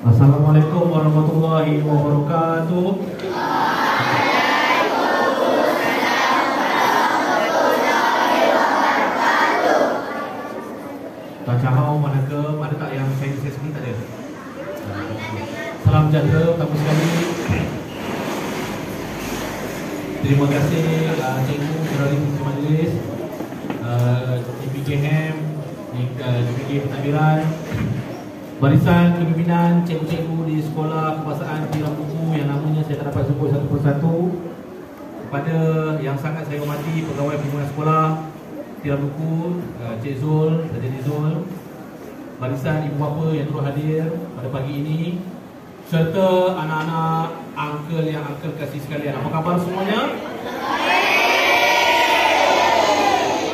Assalamualaikum warahmatullahi wabarakatuh. Tak cahau mana ke? Ada tak yang saya sendiri tak ada? Salam jaga kamu sekali. Terima kasih Cikgu Kerana Majlis DPKM, DPK Pentadbiran, barisan kepimpinan cikgu-cikgu di Sekolah Kebangsaan Tiram Buku yang namanya saya tak dapat sebut satu persatu, kepada yang sangat saya hormati pegawai pimpinan sekolah Tiram Buku, Cik Zul, Saudara Zul, barisan ibu bapa yang turut hadir pada pagi ini, serta anak-anak uncle yang uncle kasih sekalian. Apa khabar semuanya?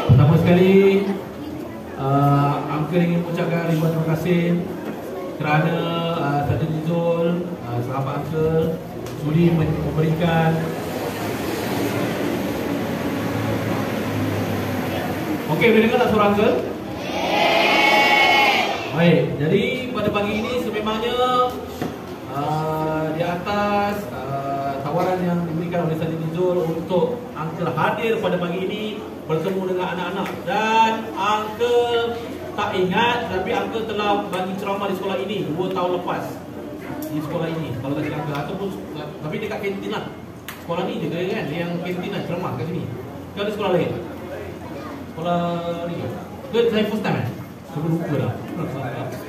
Pertama sekali, uncle ingin mengucapkan ribuan terima kasih kerana Saudara Zul, sahabat uncle, sudi memberikan okey, boleh dengar tak suara uncle? Baik, jadi pada pagi ini sememangnya di atas tawaran yang diberikan oleh Saudara Zul untuk uncle hadir pada pagi ini bertemu dengan anak-anak, dan uncle tak ingat tapi uncle telah bagi ceramah di sekolah ini 2 tahun lepas. Di sekolah ini kalau tak silap, ataupun tapi dekat kantin lah. Sekolah ni je kan yang kantin lah ceramah kat sini. Ke ada sekolah lain? Sekolah ni ke saya first time Saya lupa dah.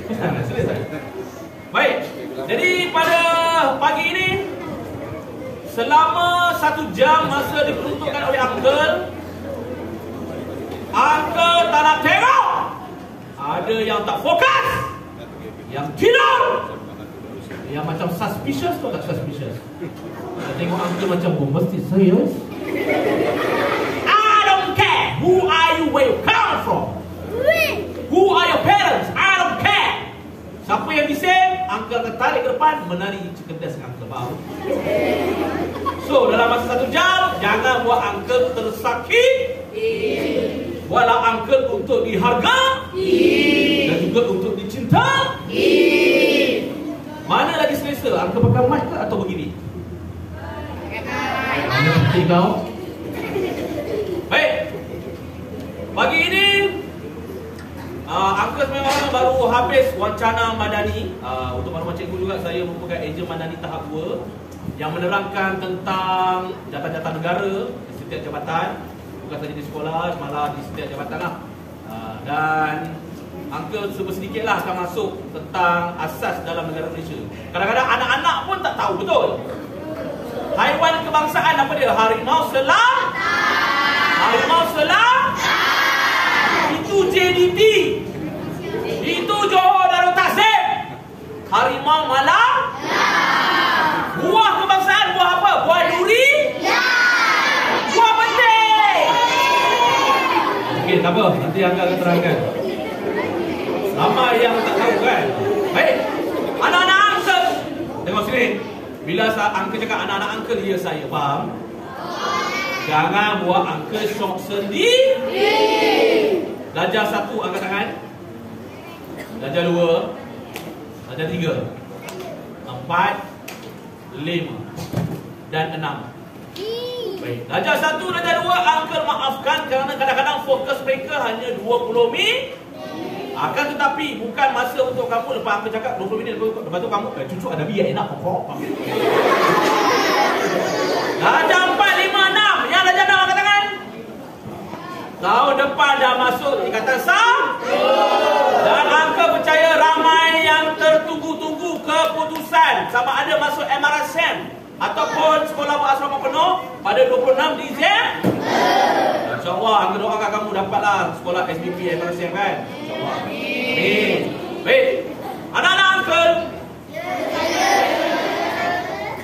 First time selesai. Baik, jadi pada pagi ini selama 1 jam masa diperuntukkan oleh uncle tak nak tengok. Ada yang tak fokus, yang tidur, yang macam suspicious tu tak suspicious. Saya tengok uncle macam mesti serius. I don't care who are you, where you come from, who are your parents, I don't care. Siapa yang bising, uncle akan tarik ke depan, menari cerdas dengan uncle. Faham? So dalam masa 1 jam, jangan buat uncle tersakit. Buatlah uncle untuk dihargai dan juga untuk dicinta. Mana lagi selesa? Uncle pakai mic ke atau begini? Mana penting kau? Baik, pagi ini uncle memang baru habis wawancara madani. Untuk maklumat cikgu juga, saya merupakan ejen madani tahap 2 yang menerangkan tentang jabatan-jabatan negara di setiap jabatan. Bukan saja di sekolah, malah di setiap jabatan lah. Dan uncle sedikit lah akan masuk tentang asas dalam negara Malaysia. Kadang-kadang anak-anak pun tak tahu betul. Haiwan kebangsaan apa dia? Harimau selam. Harimau selam. Itu JDT. Itu Johor Darul Takzim. Harimau malam. Buah kebangsaan buah apa? Buah duri. Buah penting. Okey, tak apa, nanti uncle akan terangkan. Ramai yang tak tahu kan. Baik, anak-anak uncle, tengok sini. Bila uncle cakap anak-anak uncle, ya saya faham. Jangan buat uncle syok sendiri. Darjah 1 angkat tangan. Darjah 2. Darjah 3. 4. 5 dan 6. Baik, darjah 1, darjah 2 uncle maafkan kerana kadang-kadang fokus mereka hanya 20 minit. Akan tetapi bukan masa untuk kamu. Lepas uncle cakap 20 minit, lepas tu kamu cucu ada biar enak pokok. Darjah 4, 5, 6. Yang darjah 6 angkat tangan. Tahun depan dah masuk tingkatan sah. Dan uncle percaya ramai yang tertunggu-tunggu keputusan sama ada masuk MRSM ataupun sekolah berasrama penuh pada 26 Disember. InsyaAllah uncle doakan kamu dapatlah sekolah SBP MRSM kan. InsyaAllah. Amin. Baik, anak-anak uncle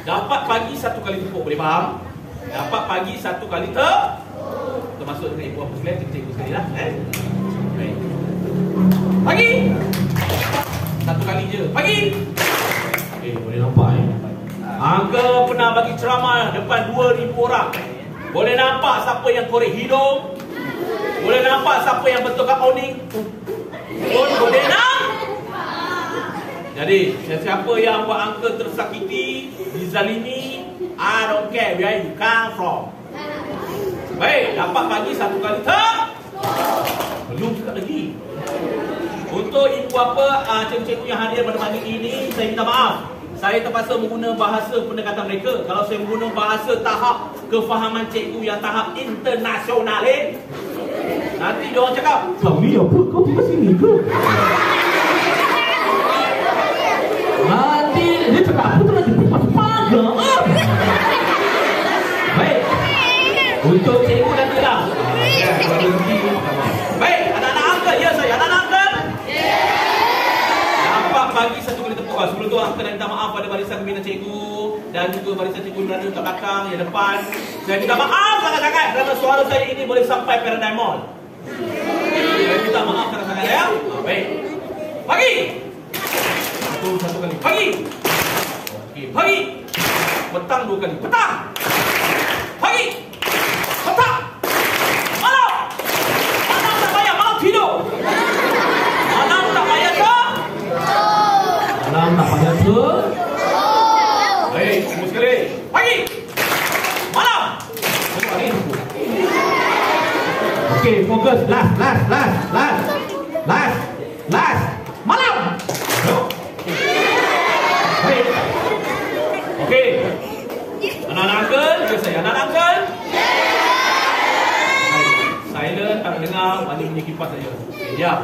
dapat pagi 1 kali tepuk, boleh faham? Dapat pagi 1 kali termasuk dengan ibu apa sekalian, cikgu sekali lah. Baik. Pagi 1 kali je. Pagi. Boleh nampak Uncle pernah bagi ceramah depan 2,000 orang. Boleh nampak siapa yang korek hidung. Boleh nampak siapa yang betulkan awning. Boleh nampak. Jadi siapa yang buat uncle tersakiti, dizalimi, I don't care where you come from. Baik, dapat bagi satu kali tak? Belum juga lagi. Untuk ibu bapa, cikgu-cikgu yang hadir pada pagi ini, saya minta maaf. Saya terpaksa menggunakan bahasa pendekatan mereka. Kalau saya menggunakan bahasa tahap kefahaman cikgu yang tahap internasional, nanti dia orang cakap, "Kami apa? Kau tinggal sini ke?" Nanti dia cakap, "Apa tu lagi cepat-cepat ke?" Baik. Untuk cikgu nanti lah. Baik, anak-anak angkat. Ya saya, anak-anak angkat. Dapat bagi satu kali tepuk. Sebelum tu angkat dan minta maaf pada barisan pembina cikgu dan juga barisan cikgu yang berada di belakang, yang depan. Saya minta maaf sangat-sangat kerana suara saya ini boleh sampai Paradigm Mall. Saya minta maaf sangat-sangat ya. Baik. Pagi. Satu kali. Pagi. Okey, pagi. Petang dua kali. Petang. Pagi. Petang. Malam. Malam tak payah, malam tidur. Malam tak payah ke? Malam tak payah ke? Baik, semua sekali. Pagi. Malam. Okey, fokus. Last. Malam. Baik. Okey. Anak-anak uncle, juga saya. Anak-anak uncle. Silent, tak dengar, balik bunyi kipas saja. Okay, diam.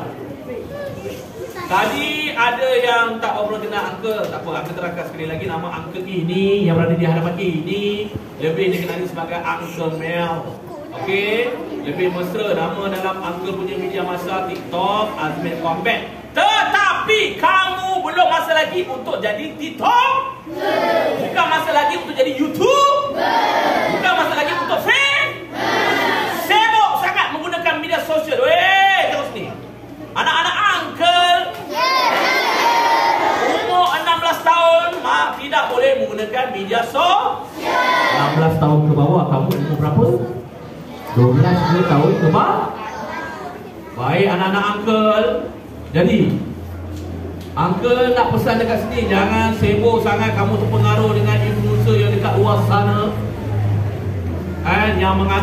Tadi ada yang tak obrol dengan uncle. Tak apa, uncle terangkan sekali lagi. Nama uncle ini yang berada di hadapan ini lebih dikenali sebagai Uncle Mel. Okey, lebih mesra. Nama dalam uncle punya media masa TikTok Azmin Combat. Tetapi kamu belum masa lagi untuk jadi TikTok. Bukan masa lagi untuk jadi YouTube. Bukan masa lagi untuk fame. Sibuk sangat menggunakan media sosial. Weh, terus ni. Anak-anak uncle umur 16 tahun tidak boleh menggunakan media sosial. 16 tahun ke bawah. Kamu umur berapa? 12 tahun ke bawah. Baik anak-anak uncle. Jadi uncle nak pesan dekat sini, jangan sibuk sangat kamu terpengaruh dengan influencer yang dekat luar sana yang mengatakan